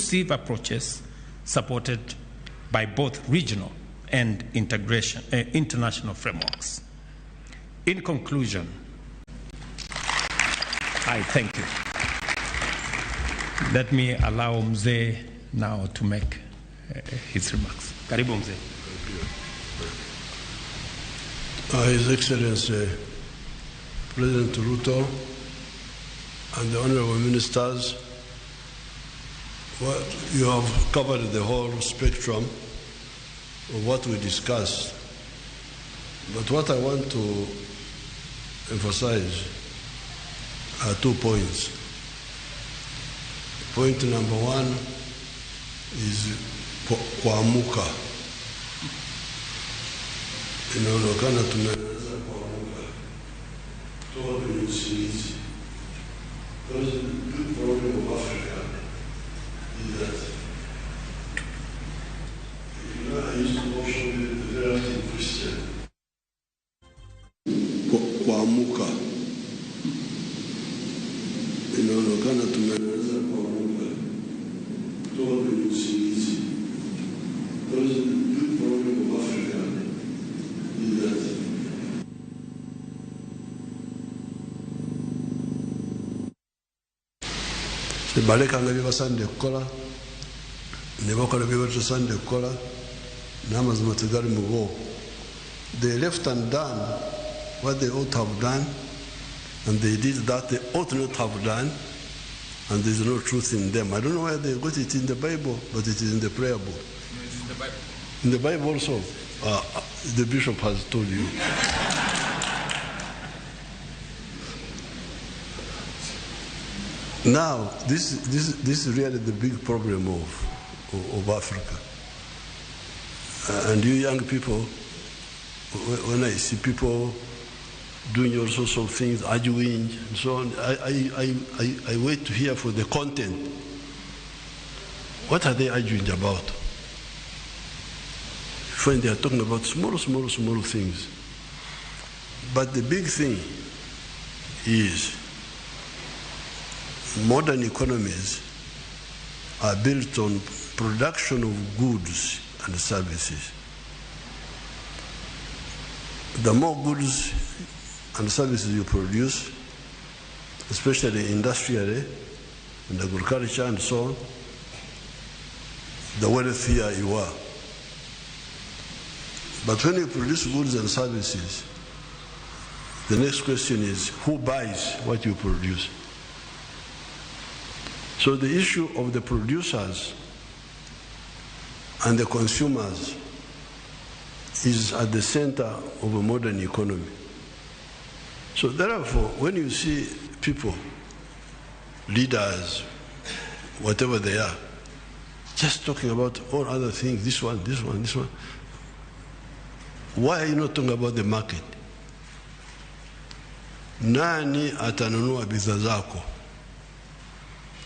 inclusive approaches supported by both regional and international frameworks. In conclusion, I thank you. Let me allow Mzee now to make his remarks. Karibu Mzee. His Excellency President Ruto and the Honorable Ministers, well, you have covered the whole spectrum of what we discussed. But what I want to emphasize are 2 points. Point number one is kuamuka. Inaonekana tumeanza kuamuka toka kwenye usingizi. Because the big problem of Africa is that, you know, I used to also be a very active Christian. Kuamuka. Inaonekana tumeanza kuamuka toka kwenye usingizi. Because the big problem of Africa is that balekanga byebasaanidde kukola ne bakola byebasaanidde kukola n'amazima tegali mu bo. They left and done what they ought to have done, and they did that they ought not have done, and there is no truth in them. I don't know where they got it in the Bible, but it is in the prayer book. It's in the Bible. In the Bible also. The bishop has told you. Now, this is really the big problem of Africa. And you young people, when I see people doing all sorts of things, arguing and so on, I wait to hear for the content. What are they arguing about? When they are talking about small things. But the big thing is modern economies are built on production of goods and services. The more goods and services you produce, especially industrially and agriculture and so on, the wealthier you are. But when you produce goods and services, the next question is, who buys what you produce? So the issue of the producers and the consumers is at the center of a modern economy. So therefore, when you see people, leaders, whatever they are, just talking about all other things, this one, why are you not talking about the market? Nani atanunua bidhaa zako?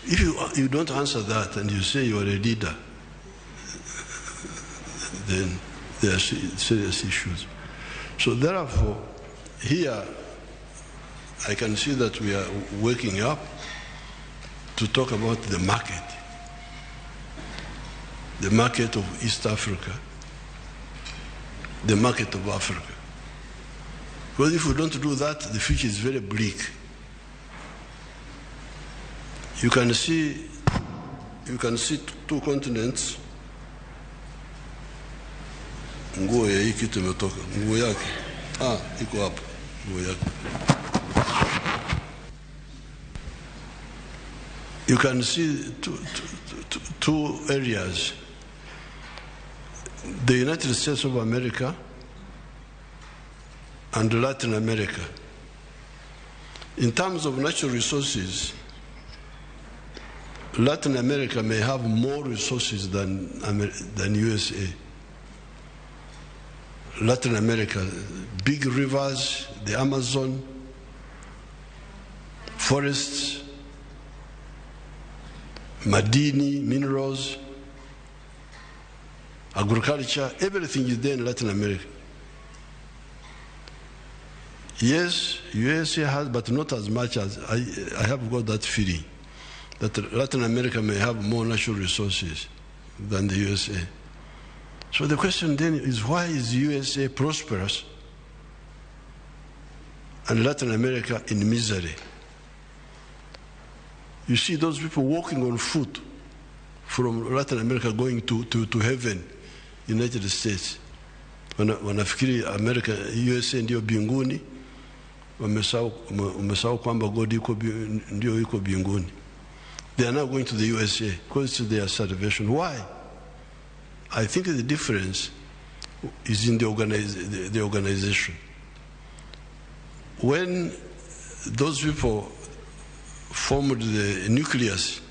If you don't answer that and you say you are a leader, then there are serious issues. So therefore, here I can see that we are waking up to talk about the market of East Africa, the market of Africa. Because if we don't do that, the future is very bleak. You can see two continents. Nguo ya hiki tumetoka. Nguo yake. Iko hapa. Nguo yake. You can see two areas. The United States of America and Latin America. In terms of natural resources, Latin America may have more resources than USA. Latin America, big rivers, the Amazon, forests, madini, minerals, agriculture, everything is there in Latin America. Yes, USA has, but not as much as I have got that feeling. that Latin America may have more natural resources than the USA. So the question then is, why is USA prosperous and Latin America in misery? You see those people walking on foot from Latin America going to heaven, United States. Wanafikiri America, USA ndio binguni, wamesahau kwamba God ndio yuko binguni. They are now going to the USA because it's their salvation. Why? I think the difference is in the organization. When those people formed the nucleus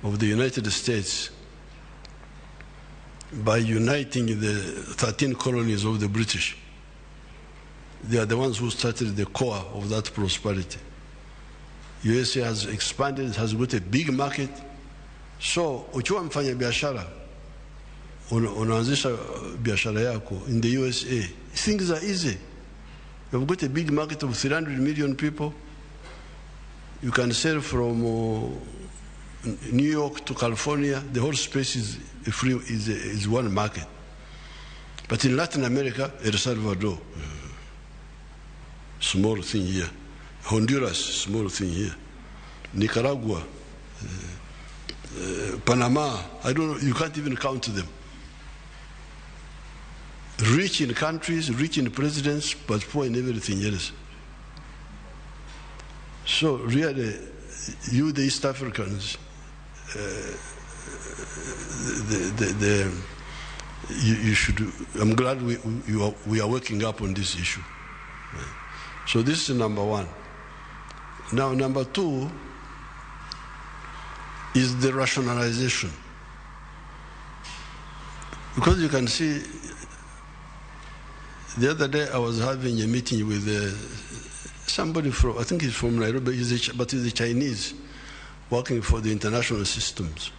of the United States by uniting the 13 colonies of the British, they are the ones who started the core of that prosperity. USA has expanded, has got a big market. So ukiwa mfanya biashara, unaanzisha biashara yako in the USA, things are easy. You've got a big market of 300 million people. You can sell from New York to California. The whole space is one market. But in Latin America, El Salvador, small thing here. Honduras, small thing here. Nicaragua, Panama, I don't know, you can't even count them. Rich in countries, rich in presidents, but poor in everything else. So really, you, the East Africans, you should, I'm glad we are working up on this issue. So this is number one. Now, number two is the rationalization. Because you can see, the other day I was having a meeting with somebody from, I think he's from Nairobi, but he's a Chinese, working for the international systems.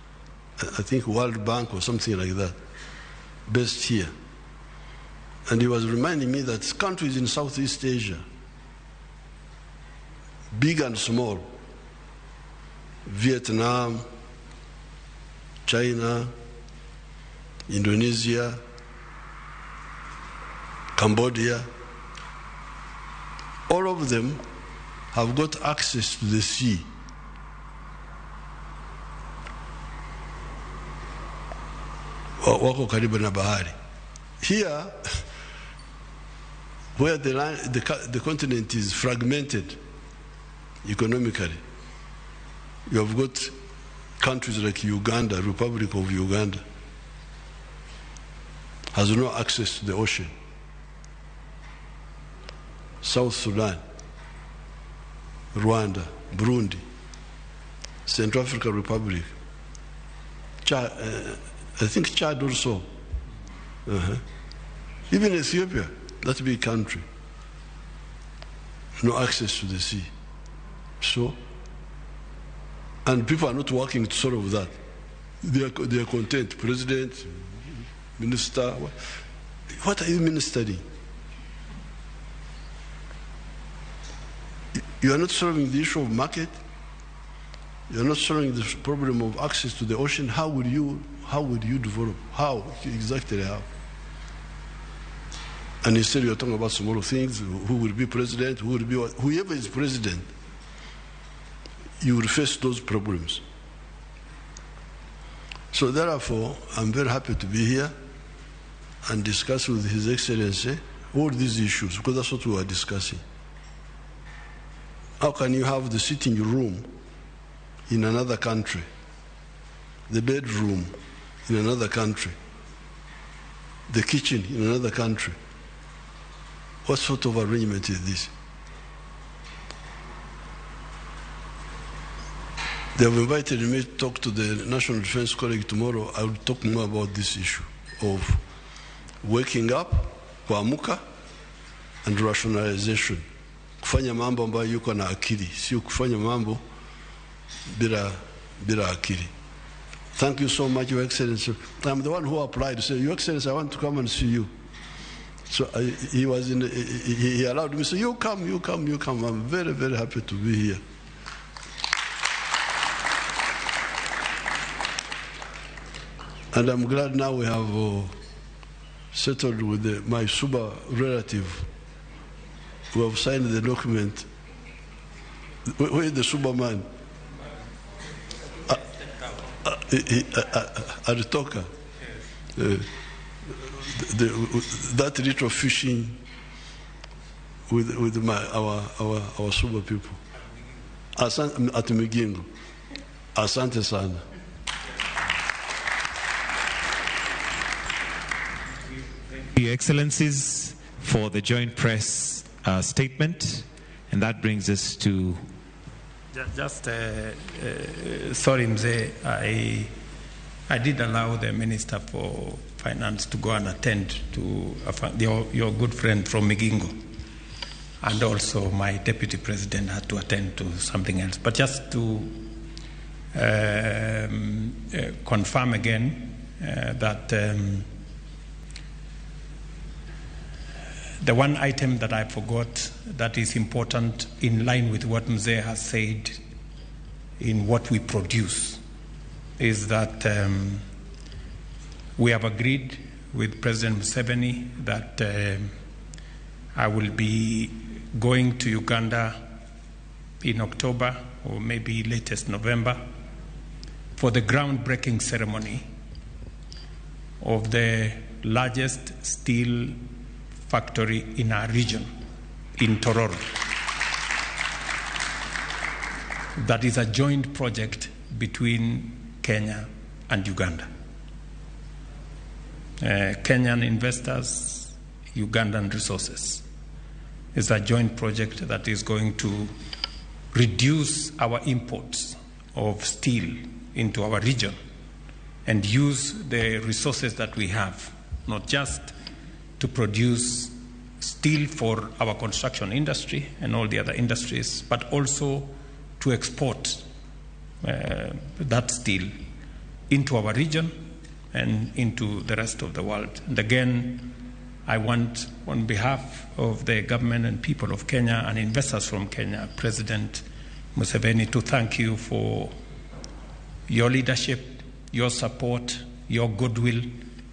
I think World Bank or something like that, based here. And he was reminding me that countries in Southeast Asia, big and small, Vietnam, China, Indonesia, Cambodia, all of them have got access to the sea. Wako karibu na bahari. Here, where the continent is fragmented economically, you have got countries like Uganda, Republic of Uganda, has no access to the ocean. South Sudan, Rwanda, Burundi, Central African Republic, Chad, I think Chad also. Even Ethiopia, that big country, no access to the sea. So, and people are not working to solve that. They are content. President, minister, what are you ministering? You are not solving the issue of market. You are not solving the problem of access to the ocean. How would you develop? How? Exactly how? And instead you're talking about small things, who will be president, who will be, whoever is president, you will face those problems. So therefore, I'm very happy to be here and discuss with His Excellency all these issues, because that's what we are discussing. How can you have the sitting room in another country, the bedroom in another country, the kitchen in another country? What sort of arrangement is this? They have invited me to talk to the National Defense College tomorrow. I will talk more about this issue of waking up, kuamuka, and rationalization. Kufanya mambo ambayo yuko na akili, sio kufanya mambo bila akili. Thank you so much, Your Excellency. I'm the one who applied to say, Your Excellency, I want to come and see you. So he allowed me to say, you come. I'm very, very happy to be here. And I'm glad now we have settled with my Suba relative who have signed the document. Where is the Suba man? Aritoka. That little fishing with our Suba people. At Migingo. Asante sana. Your Excellencies, for the joint press statement, and that brings us to. Sorry, Mzee, I did allow the Minister for Finance to go and attend to your good friend from Migingo, and also my Deputy President had to attend to something else. But just to confirm again that the one item that I forgot that is important in line with what Mzee has said in what we produce is that we have agreed with President Museveni that I will be going to Uganda in October or maybe latest November for the groundbreaking ceremony of the largest steel factory in our region, in Tororo. That is a joint project between Kenya and Uganda. Kenyan investors, Ugandan resources. It's a joint project that is going to reduce our imports of steel into our region and use the resources that we have, not just to produce steel for our construction industry and all the other industries, but also to export that steel into our region and into the rest of the world. And again, I want, on behalf of the government and people of Kenya and investors from Kenya, President Museveni, to thank you for your leadership, your support, your goodwill,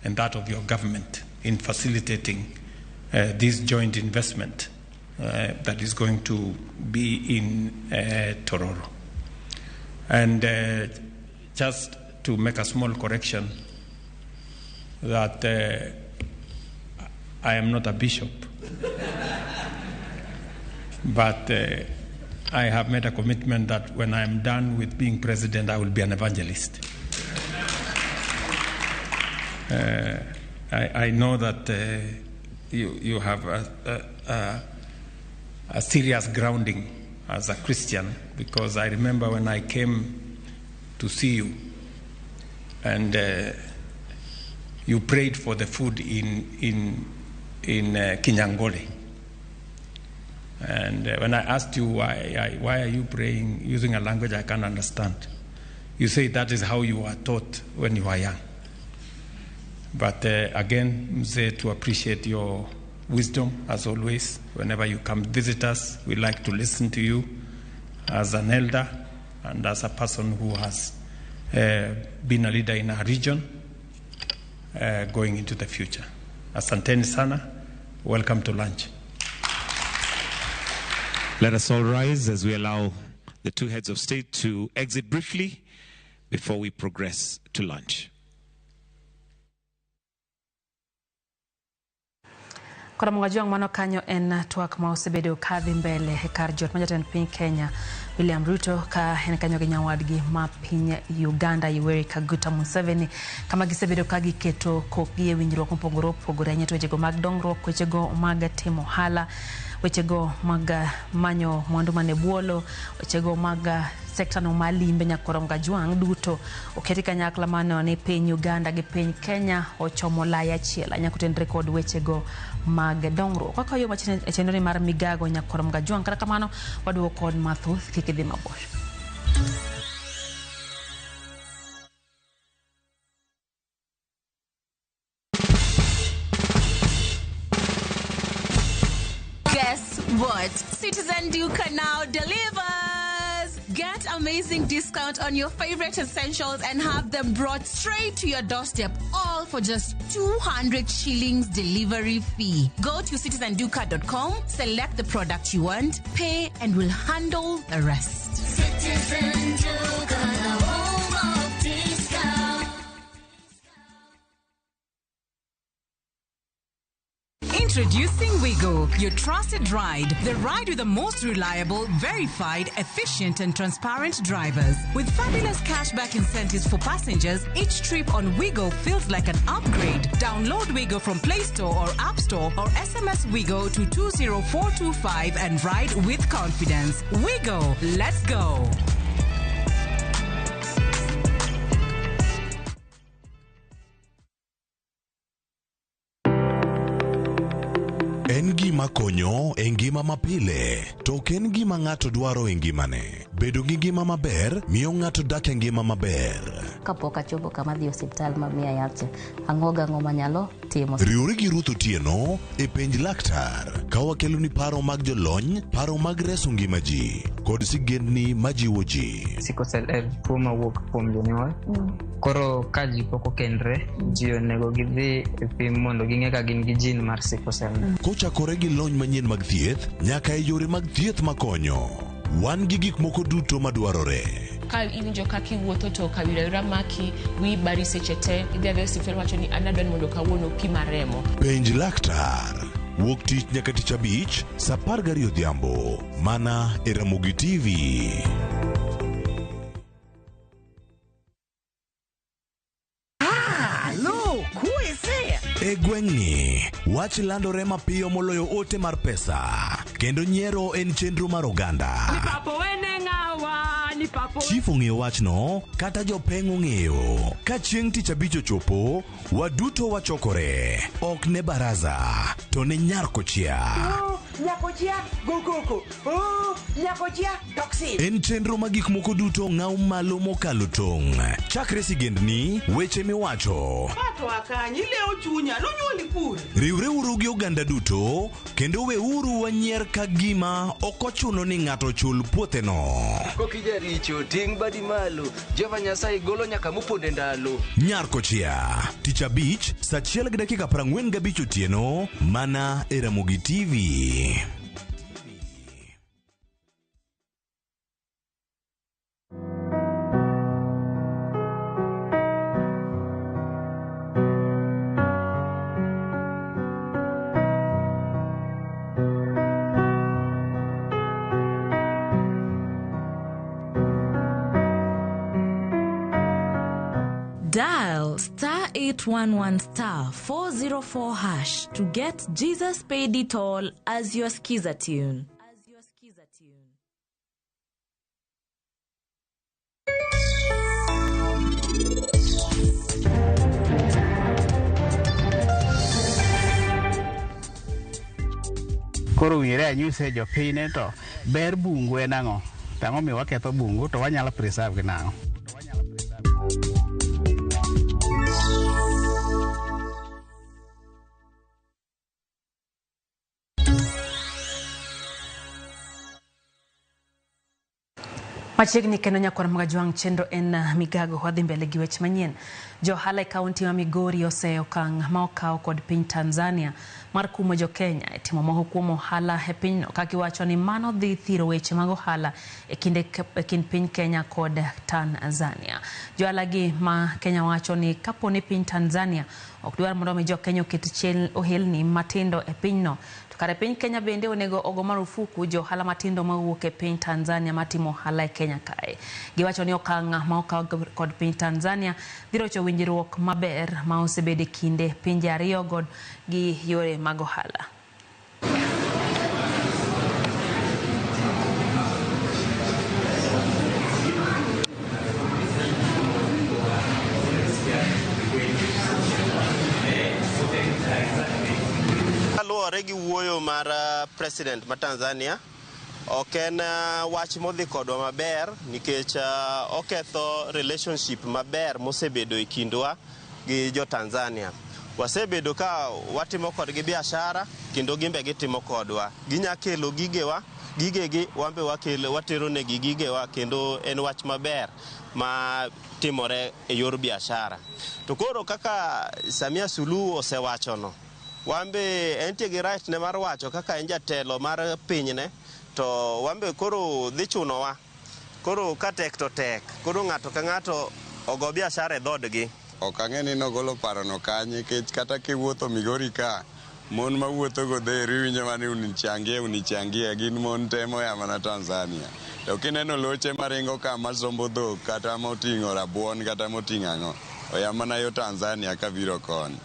and that of your government in facilitating this joint investment that is going to be in Tororo. And just to make a small correction, that I am not a bishop, but I have made a commitment that when I am done with being president, I will be an evangelist. I know that you have a serious grounding as a Christian, because I remember when I came to see you and you prayed for the food in Kenya-Uganda. And when I asked you why are you praying using a language I can't understand, you say that is how you were taught when you were young. But again, Mzee, to appreciate your wisdom, as always, whenever you come visit us, we like to listen to you as an elder and as a person who has been a leader in our region going into the future. Asanteni sana. Welcome to lunch. Let us all rise as we allow the two heads of state to exit briefly before we progress to lunch. Kora mwajuang mano kanyo en tuak ma osebedo kadhi mbele kar jot majatend piny Kenya William Ruto ka en kanyo gi nyawadgi ma piny Uganda Yoweri Kaguta Museveni kama gisebedo ka giketo kokgi e winjruok mopogore opogore nyeto wechego mag dongruok, wechego mag timo ohala, wechego mag manyo mwandu mane buolo, wechego mag sekta no malimbe nyakora mgajuang duto oketi kanyakla mano ni piny Uganda gi piny Kenya ochomo laya chiela nyakutendre kod wechego mag dongruok kaka yo machine e chenro mar migago nyakora mgajuang kata kamano waduo kod mathuth kikidhi mabor. Guess what? Citizen Duke now delivers. Get amazing discount on your favorite essentials and have them brought straight to your doorstep, all for just 200 shillings delivery fee. Go to citizenduca.com, select the product you want, pay, and we'll handle the rest. Citizen Duca, the home of discount. Introducing Wigo, your trusted ride. The ride with the most reliable, verified, efficient, and transparent drivers. With fabulous cashback incentives for passengers, each trip on Wigo feels like an upgrade. Download Wigo from Play Store or App Store or SMS Wigo to 20425 and ride with confidence. Wigo, let's go. En gima konyo e ngima mapile, to ok en gima ng'ato dwaro e ngimane. Bedo gi ngima maber miyo ng'ato dak e ngima maber. Kapok achopo kama dhi osiptal mamiya yath, ang'o manyalo timo. Riwri gi Ruth Otieno e penj laktar, ka wakelo ni paro mag jolony, paro mag reso ngima ji, kod sigendni majiwo ji. Sickle cell en tuo mawuok kuom jonyuol. Koro ka ji pok okendre, ji onego gidhi e pim mondo ging'e ka gin gi gene mar sickle cell. Kochakore gi lony manyien mag thieth, nyaka e yore mag thieth makonyo. Wan gi gik moko duto madwarore. Ka iwinjo kaka iwuotho to kawira maki wi bari seche te idhi osiptal wacho ni anadwa ni mondo kawuono pima remo. Penj laktar wuok tich nyaka tich abich saa 12 odhiambo mana e Ramogi TV. E gweng'ni, wach landore mapiyo moloyo ote mar pesa, kendo nyiero en chenro mar oganda. Chief ong'eyo wachno, kata jopeng' ong'eyo. Ka chieng' tich abich ochopo, waduto wachokore, ok ne baraza, to ne nyarkochia. Nyakochia, gokoko. Nyakochia, toxin. En chenro ma gik moko duto ng'aw malo mokalo tong'. Chakre sigendni, weche miwacho. Pato akanyi leo chunya, nonyuoli kure. Riwre uru gi oganda duto, kendo we uru wanyier ka gima ok ochuno ni ng'ato chul puotheno. Kokija richo, ting' badi malo, Jehova Nyasaye golo nyaka moponde ndalo. Nyarkochia, tich abich, saa 1:45 otieno, mana e Ramogi TV. Dial *811*404# to get Jesus Paid It All as your skiza tune. Koro wire anyuse jopiny to ber bungu en ang'o? Tang'o mi waketho bungu to wanyalo preserve gi nang'o? Machiegni kendo nyakwar magajwang' chenro en migago wadhi mbele gi weche manyien. Johala e kaunti ma Migori oseo okang' ma okaw kod piny Tanzania mar kumo jo Kenya e timo moko kuom ohala e pinyno, kagiwacho ni mano dhi thiro weche mag ohala e kind piny Kenya kod Tanzania. Johala gi ma Kenya wacho ni kapo ni piny Tanzania ok dwar mondo mi jo Kenya oket chel ohelni matindo e pinyno, kare piny Kenya bende onego ogo marufuku jo ohala matindo mawuok e piny Tanzania matimo ohala e Kenya kae. Giwacho ni okang' ma okaw kod piny Tanzania biro chopo winjruok maber ma osebede kinde pinje ariyo god gi yore mag ohala. Kaluwore gi wuoyo mar president ma Tanzania, ok en wach modhi kodwa maber nikech oketho relationship maber mosebedo e kindwa gi jo Tanzania. Wasebedo ka watimo kodgi biashara kendo gimbe gitimo kodwa. Ginya kelo gigewa gigegi wambe watero ne gigewa kendo en wach maber ma timore e yor biashara. To koro kaka Samia Suluhu osewachono, wambe entie gi right ne mar wacho kaka en jatelo mar pinyne, to wambe koro dhi chunowa. Koro ka tek to tek, koro ng'ato ka ng'ato ogo biashara e dhodgi. Ok ang'e ni nogolo parono kanye, kech kata kiwuotho Migori ka, mon mawuotho go dheri winjo mani unichangie, gin mon temo ya mana Tanzania. To kineno loche maringo ka masombo dhok, kata moting'o rabuon, kata moting'o ang'o, oya mana yo Tanzania ka biro koni.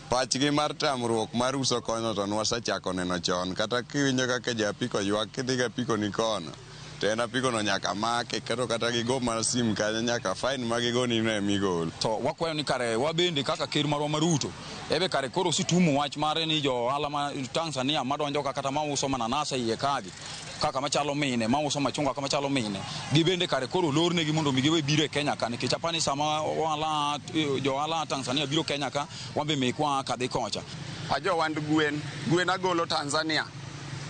Pachgi mar tamruok mar uso kono to nwasechako neno chon, kata kiwinjo kaka japiko ywak kidhi ga piko ni kono. To en apiko no nyaka make, kata gigo mar sim kanyo nyaka fine magigoni no emigol. To wakwayo ni kare wabende kaka ker marwa Maruto, ebe kare koro situmo wach mare ni jo ohala ma Tanzania madonjo kata mauso mananasa iye kagi, kaka machalo mine, mauso machungwa kama machalo mine. Gibende kare koro lornegi mondo migiwe biro e Kenya ka, nikech apani sama jo ohala Tanzania biro Kenya ka, wambe mekwa kadhi kocha. Ajo wand gwen agolo Tanzania.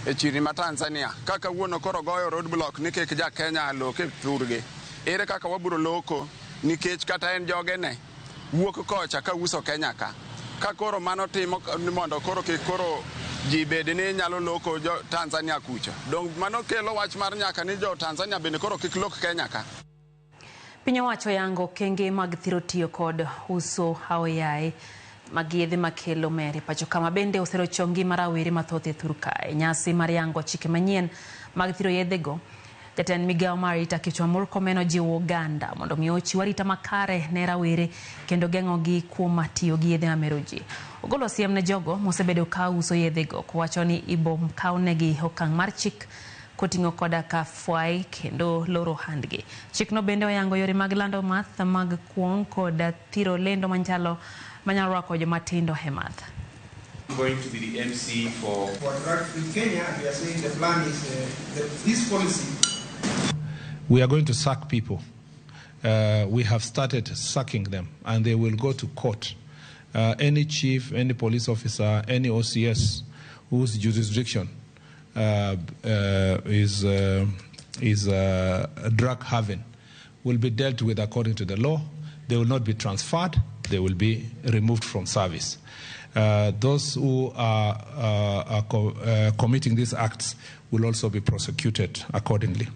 E chiri ma Tanzania kaka wuono koro goyo road block nikech ja Kenya loke thurgi. Ere kaka waburo loko nikech kata en jogene wuok kocha ka uso Kenya ka. Ka koro mano timo mondo koro ji bede ni nyalo loko jo Tanzania kucha. Dong mano kelo wach mar nyaka ni jo Tanzania bende koro kik lok Kenya ka. Piny owacho yango kenge mag thiro tiyo kod uso aoyaye magiedhi makelo mere pacho kama bende osero chongi marawere mathoth e thurka e nyasi mar yango chike manyien mag thiro yedhego. Jatend migawo mar arita Kichwa Murkomen ojiwo Uganda mondo mi ochiw arita makare ne rawere kendo geng'ogi kuom tiyo gi yedhe mamero ji. Ogolo siem ne jogo mosebedo ka uso yedhego kowacho ni ibom kawnegi okang' mar chik koting'o koda ka fwai kendo loro handgi. Chikno bende oyango yore mag lando math mag kuong koda thiro lendo manyalo rwako jomatindo hemath. Going to be the MC for drug-free Kenya. We are saying the plan is this policy. We are going to sack people. We have started sacking them, and they will go to court. Any chief, any police officer, any OCS whose jurisdiction is a drug haven will be dealt with according to the law. They will not be transferred. They will be removed from service. Those who are committing these acts will also be prosecuted accordingly.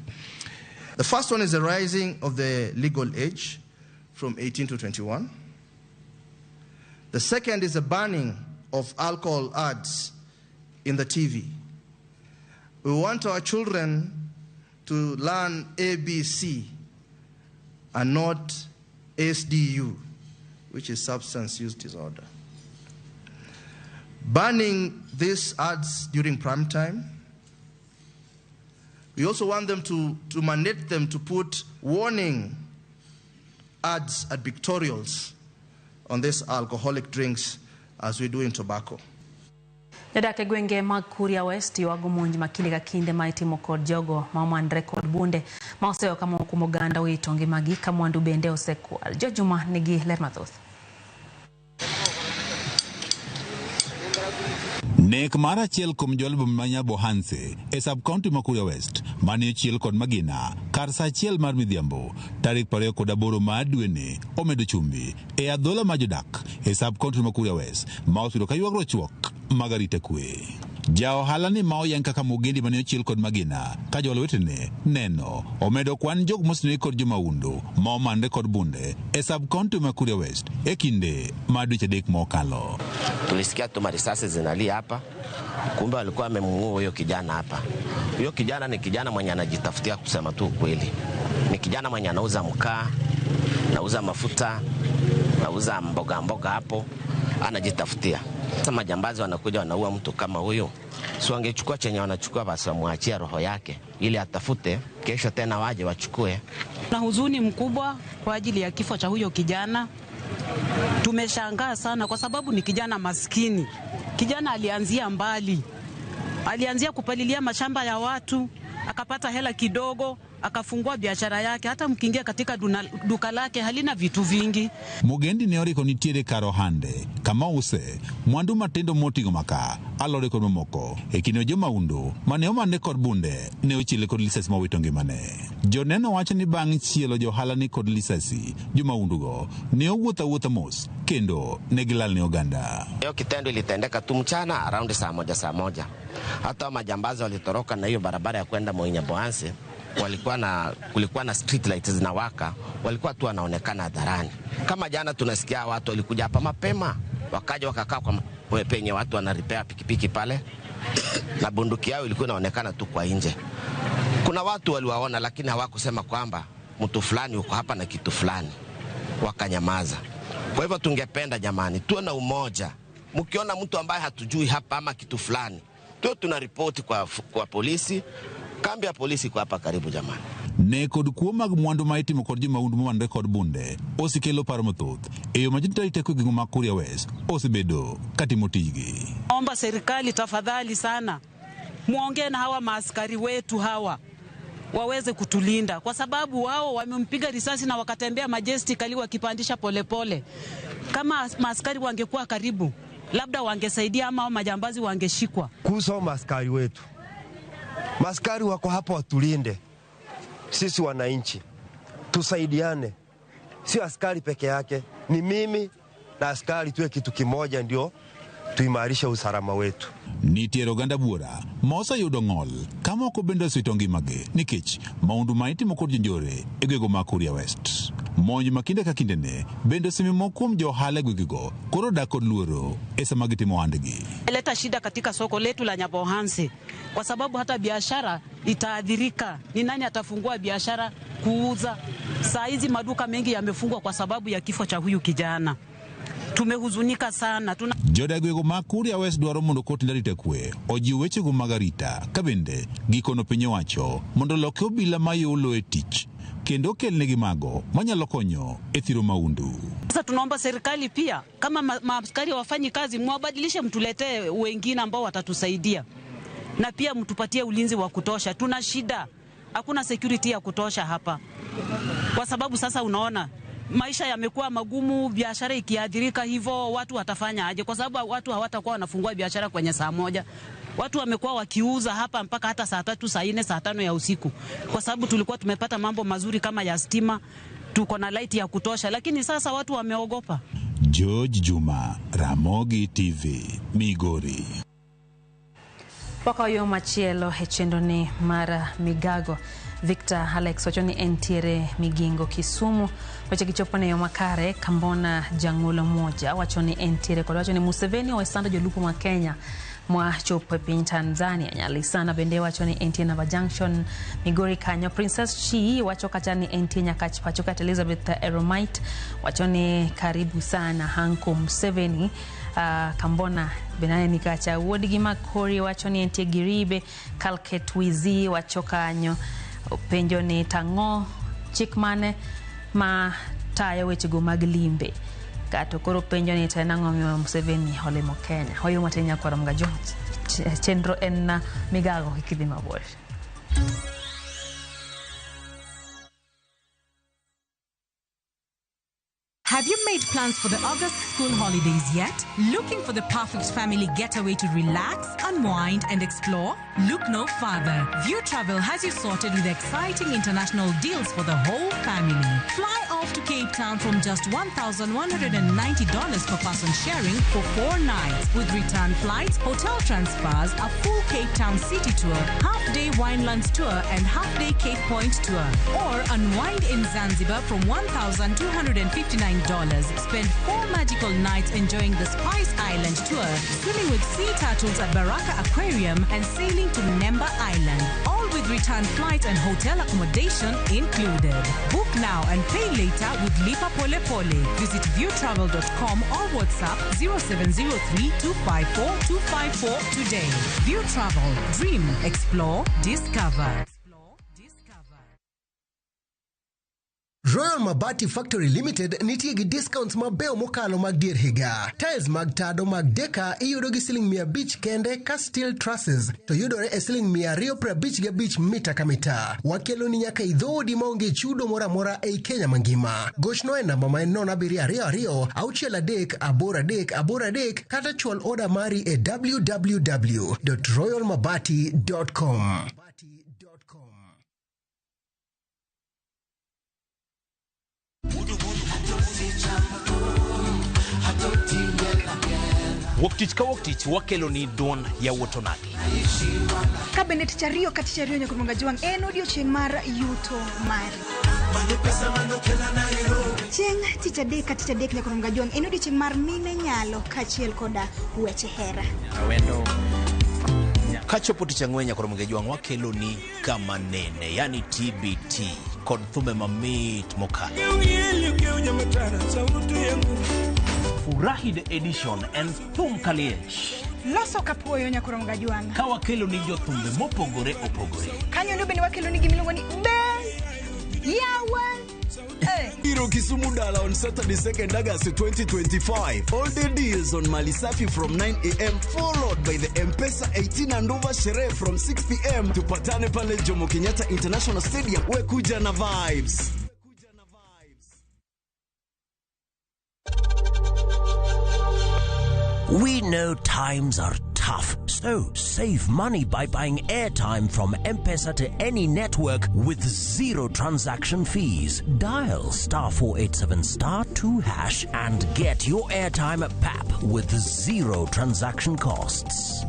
The first one is the rising of the legal age from 18 to 21. The second is the banning of alcohol ads in the TV. We want our children to learn ABC and not SDU, which is substance use disorder. Banning these ads during prime time. We also want them to mandate them to put warning ads at pictorials on these alcoholic drinks as we do in tobacco. Jodak e gwenge mag Kuria West yuago monj makinde ka kinde ma itimo kod jogo ma omandre kod bunde ma oseyo kama kuom oganda wito ngimagi ka mwandu bende osekwal. Jojuma nigi ler mathoth. Nek mar achiel kuom jolb manya Bohanse e sub-county ma Kuria West mane chiel kod Magina kar sa achiel mar midhiambo tarik 28 mar dweni omedo chumbi e adhola ma jodak e sub-county ma Kuria West ma osudo ka ywagro chuok mag arita kwe. Ja ohala ni ma oyank kaka Mugendi mane chiel kod Magina ka jolwetene neno omedo kwan jog mosne kod jomaundu ma omande kod bunde e sub-county ma Kuria West e kinde ma dweche 3 mokalo. Tulisikia tu marisasi zinalia hapa, kumbe walikuwa wamemuua huyo kijana hapa. Huyo kijana ni kijana mwenye anajitafutia, kusema tu ukweli. Ni kijana mwenye anauza mkaa, anauza mafuta, anauza mboga hapo, anajitafutia. Sasa majambazi wanakuja wanaua mtu kama huyo. Si wangechukua chenye wanachukua basi wamwachie roho yake ili atafute kesho tena waje wachukue. Na huzuni mkubwa kwa ajili ya kifo cha huyo kijana. Tumeshangaa sana kwa sababu ni kijana maskini. Kijana alianzia mbali. Alianzia kupalilia mashamba ya watu, akapata hela kidogo, akafungua biashara yake. Hata mkiingia katika duka lake halina vitu vingi. Mugendi ne oriko nitiere karo hande kama use mwandu matendo motingo maka alore kod mamoko e kino jomaundu mane omane kod bunde ne ochile kod lisasi mawito ngimane. Joneno wacho ni bang' chielo johala ni kod lisasi jomaundugo ne owuotha mos kendo ne gilal ne Uganda. Hiyo kitendo ilitendeka tu mchana around saa moja. Hata majambazi walitoroka na hiyo barabara ya kwenda Manyien kulikuwa na street lights zinawaka, walikuwa tu wanaonekana hadharani. Kama jana tunasikia watu walikuja hapa mapema, wakaja wakakaa kwa penye watu wanaripea pikipiki pale na bunduki yao ilikuwa inaonekana tu kwa nje. Kuna watu waliwaona lakini hawakusema kwamba mtu fulani uko hapa na kitu fulani, wakanyamaza. Kwa hivyo tungependa jamani tuwe na umoja. Mkiona mtu ambaye hatujui hapa ama kitu fulani, tuwe tunaripoti kwa polisi. Kambi ya polisi kwa hapa karibu jamani. Ne kod kuo mag mwandu ma itimo kod jomaundu momandre kod bunde osekelo paro mathoth e yo ma jotend teko gingo ma Kuria West osebedo katimo tijgi. Omba serikali tafadhali sana muongee na hawa maaskari wetu hawa waweze kutulinda, kwa sababu wao wamempiga risasi na wakatembea majestically wakipandisha polepole. Kama maaskari wangekuwa karibu labda wangesaidia ama majambazi wangeshikwa. Kuhusu maaskari wetu, maaskari wako hapa watulinde sisi wananchi, tusaidiane. Si askari peke yake, ni mimi na askari tuwe kitu kimoja ndio tuimarishe usalama wetu. Nitiere Uganda buora mosa yudo ng'ol kama ok bende swito ngimagi nikech maundu ma itimo kod jonjore e gwego ma Kuria West. Monj ma kinde ka kinde ne bende osemimo kuom johala e gwegigo koro dak kod luoro e sama gitimo ohandgi. Leta shida katika soko letu la Nyabohanse kwa sababu hata biashara itaadhirika. Ni nani atafungua biashara kuuza? Saa hizi maduka mengi yamefungwa kwa sababu ya kifo cha huyu kijana. Tumehuzunika sana. Jodagwego ma Kuria West dwaro mondo koti ndarita kwe ojiw wechego mag arita ka bende gikono piny owacho mondo loke obila ma yolo e tich kendo kelnegi mago manyalo konyo e thiro maundu. Sasa tunaomba serikali pia kama maaskari wafanyi kazi mwabadilishe, mtuletee wengine ambao watatusaidia na pia mtupatie ulinzi wa kutosha. Tuna shida, hakuna security ya kutosha hapa kwa sababu sasa unaona maisha yamekuwa magumu, biashara ikiadhirika hivyo watu watafanya aje? Kwa sababu watu hawatakuwa wanafungua biashara kwenye saa moja. Watu wamekuwa wakiuza hapa mpaka hata saa 3, saa 4, saa 5 ya usiku. Kwa sababu tulikuwa tumepata mambo mazuri kama ya stima, tuko na light ya kutosha, lakini sasa watu wameogopa. George Juma, Ramogi TV, Migori. Waka yo machielo hechendo ni mara migago. Victor Alex wachoni entiere Migingo Kisumu wacha kichopone yo makare kambona jangulo moja wachoni entiere kwa wachoni Museveni wa Sando jolupo mwa Kenya mwa chopo piny Tanzania nyali sana bende wachoni entiere na Junction Migori Kanyo Princess Chi wacho kachani entiere nyakach pachokat Elizabeth Eromite wachoni karibu sana Hanko Museveni kambona benane nikacha wodigi makori wachoni entiere Giribe Kalket Wizi wachokanyo penjo ni tango chikmane ma tayo wechego mag limbe kato koro penjo ni tanango mi Museveni holemo Kenya hoyo matenya kwa ramgajo chendro en migago hikidhi mabor. Have you made plans for the August school holidays yet? Looking for the perfect family getaway to relax, unwind, and explore? Look no further. View Travel has you sorted with exciting international deals for the whole family. Fly off to Cape Town from just $1,190 per person sharing for 4 nights with return flights, hotel transfers, a full Cape Town city tour, half-day Winelands tour, and half-day Cape Point tour. Or unwind in Zanzibar from $1,259. Spend 4 magical nights enjoying the Spice Island tour, swimming with sea turtles at Baraka Aquarium, and sailing to Nemba Island. All with return flights and hotel accommodation included. Book now and pay later with Lipa Pole Pole. Visit viewtravel.com or WhatsApp 0703 254 254 today. View Travel. Dream, explore, discover. Royal Mabati Factory Limited nitie gi discounts mabeo mokalo mag dier higa. Tiles mag tado mag deka iyudo gi siling 500 kende, ka steel trusses to yudore e siling 255 mita ka mita. Wakelo ni nyaka idhodi maonge chudo moramora ei Kenya mangima. Gochno e namba ma en 0722-63-833 kata chwal oda mari e www.royalmabati.com. Woktich ka woktich wakelo ni don ya wotonagi. Kabinet chario kati chario nyakurunga juang en odiochieng' mar yuto mari. Chieng' tich adek kati chadek nyakurunga juang en odiochieng' mar mine nyalo kachiel koda weche hera. Awendo kachopo tich ang'wen nyakurunga juang wakelo ni kama nene, yani TBT kod thumbe mamit mokalo. Furahi the edition and thum kaliech. Loso kapuoyo nyakurunga juang. Ka wakelo ni jothumbe mopogore opogore. Kanyo ndio bende wakelo ni gimiluongo ni yawa. Hiro Kisumu Dala on Saturday 2nd August 2025. All the deals on Malisafi from 9 a.m. followed by the M-Pesa 18 and over Shere from 6 p.m. Tupatane pale Jomo Kenyatta International Stadium. Wekuja na vibes. We know times are tough, so save money by buying airtime from M-Pesa to any network with zero transaction fees. Dial *487*2# and get your airtime PAP with zero transaction costs.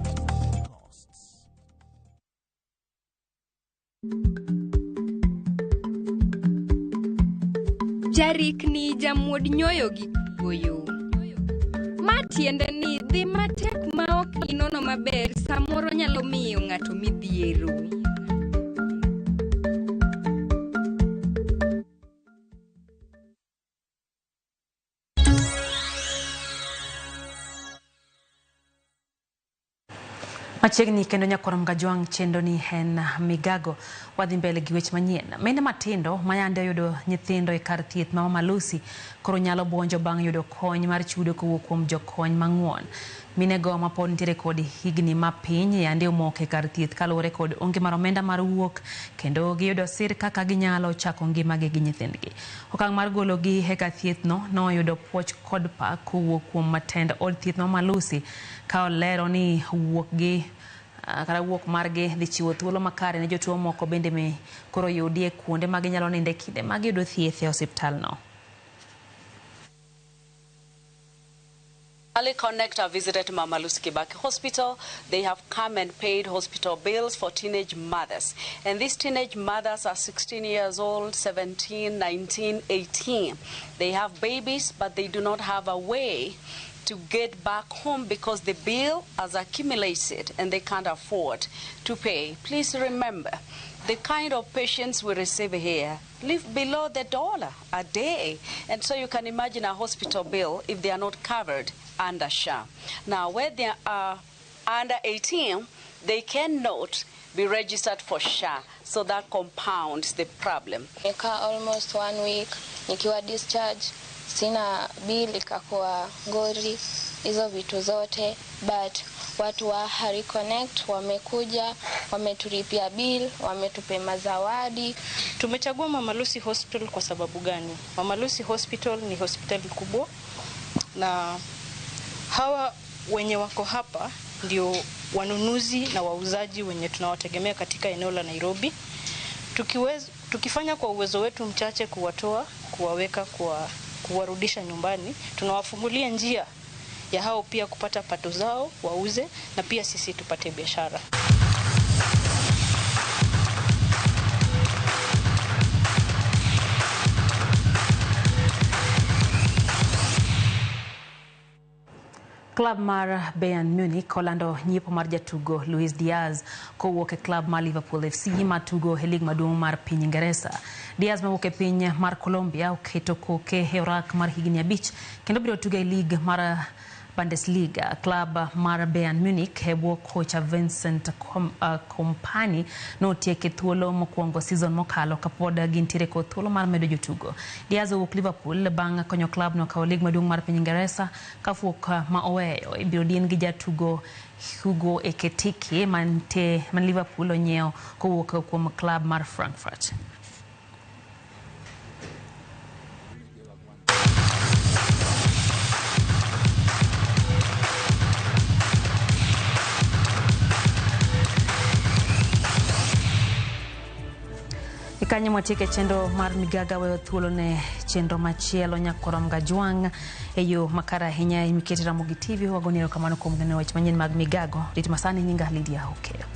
Jarik ni jamwod nyoyo gi goyo. Matiende ni dhi matek ma ok inono maber samoro nyalo miyo ng'ato midhiero. Machiegni kendo nyakurunga juang chendo ni hen migago wadhi mbele gi weche manyien. Mine matindo mayande yudo nyithindo e kar thieth ma Mama Lucy koro nyalo buonjo bang' yudo kony mar chudo kowuok kuom jokony mang'uon. Mine go ma pod nitiere kod higni mapiny yande omok e kar thieth kaluwore kod onge mar omenda mar wuok kendo giyudo sir kaka ginyalo chako ngimagi gi nyithindgi. Okang' mar gologi e kar thieth no noyudo puoch kod pak kowuok kuom matend od thieth ma Mama Lucy ka olero ni wuok margi dhi chiwo thuolo makare ne jotuo moko bende me koro yudie kuonde ma ginyalo ninde kinde mag yudo thieth e osiptal no. Ali Connect have visited Mama Lucy Kibaki Hospital. They have come and paid hospital bills for teenage mothers. And these teenage mothers are 16 years old, 17, 19, 18. They have babies, but they do not have a way to get back home because the bill has accumulated and they can't afford to pay. Please remember, the kind of patients we receive here live below $1 a day. And so you can imagine a hospital bill if they are not covered under SHA. Now, where they are under 18, they cannot be registered for SHA, so that compounds the problem. Nika almost 1 week, nikiwa discharge, sina bill ikakuwa ngori, hizo vitu zote, but watu wa Hari Connect wamekuja, wametulipia bill, wametupe mazawadi. Tumechagua Mama Lucy Hospital kwa sababu gani? Mama Lucy Hospital ni hospitali kubwa na hawa wenye wako hapa ndio wanunuzi na wauzaji wenye tunawategemea katika eneo la Nairobi. Tukifanya kwa uwezo wetu mchache kuwatoa, kuwaweka, kuwarudisha nyumbani, tunawafungulia njia ya hao pia kupata pato zao, wauze na pia sisi tupate biashara. Club mar Bayern Munich olando nyiepo mar jatugo Luis Diaz kowuok e club mar Liverpool FC matugo e lig maduong' mar piny Ingresa. Diaz mawuok e piny mar Colombia oketo koke e orak mar higni 5 kendo biro tugo e lig mar Bundesliga, club mar Bayern Munich hebwo coach Vincent Kompany no tieke thuolo mokwongo season mokalo kapod gintiere kod thuolo mar medo jotugo. Diaz owuok Liverpool bang' konyo club no kawo lig maduong' mar piny Ingresa kafuok ma oweyo ibiro dien gi jatugo Hugo Ekitike man Liverpool onyiewo kowuok kuom club mar Frankfurt. Kanye mwatieke chendo mar migaga weyo thuolo ne chendo machielo nyakorom gajwang' eyo makara hinya imiketi Ramogi TV wagonero kamano kuom weche manyien mag migago rit masani nyinga Lydia Hokeo.